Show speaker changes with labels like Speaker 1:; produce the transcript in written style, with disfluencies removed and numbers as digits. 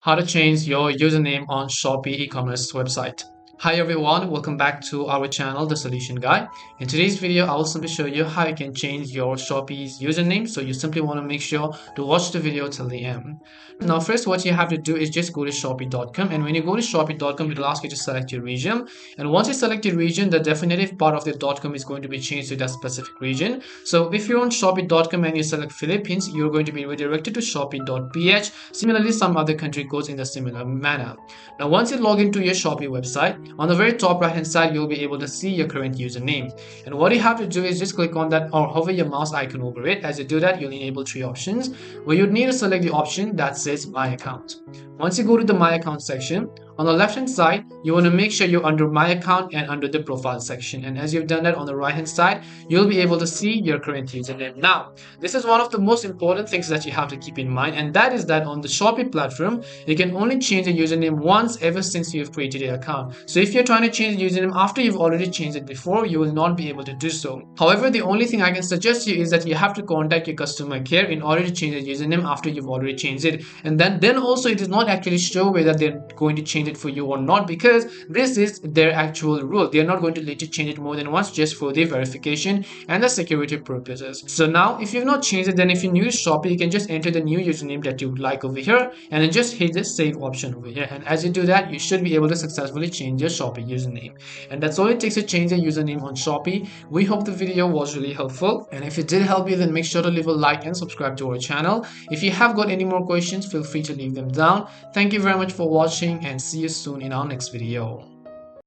Speaker 1: How to change your username on Shopee e-commerce website. Hi everyone, welcome back to our channel, The Solution Guy. In today's video, I will simply show you how you can change your Shopee's username. So you simply want to make sure to watch the video till the end. Now, first, what you have to do is just go to Shopee.com, and when you go to Shopee.com, it will ask you to select your region. And once you select your region, the definitive part of the .com is going to be changed to that specific region. So if you're on Shopee.com and you select Philippines, you're going to be redirected to Shopee.ph. Similarly, some other country codes in the similar manner. Now, once you log into your Shopee website, on the very top right hand side, you'll be able to see your current username. And what you have to do is just click on that or hover your mouse icon over it. As you do that, you'll enable three options where you'd need to select the option that says My Account. Once you go to the My Account section, on the left hand side, you want to make sure you're under My Account and under the Profile section. And as you've done that on the right hand side, you'll be able to see your current username. Now, this is one of the most important things that you have to keep in mind, and that is that on the Shopee platform, you can only change the username once ever since you've created an account. So if you're trying to change the username after you've already changed it before, you will not be able to do so. However, the only thing I can suggest you is that you have to contact your customer care in order to change the username after you've already changed it. And then also it is not actually show whether they're going to change it for you or not, because this is their actual rule. They are not going to let you change it more than once just for the verification and the security purposes. So now if you've not changed it, then if you're new to Shopee, you can just enter the new username that you would like over here and then just hit the save option over here. And as you do that, you should be able to successfully change your Shopee username. And that's all it takes to change your username on Shopee. We hope the video was really helpful, and if it did help you, then make sure to leave a like and subscribe to our channel. If you have got any more questions, feel free to leave them down. Thank you very much for watching, and see you soon in our next video.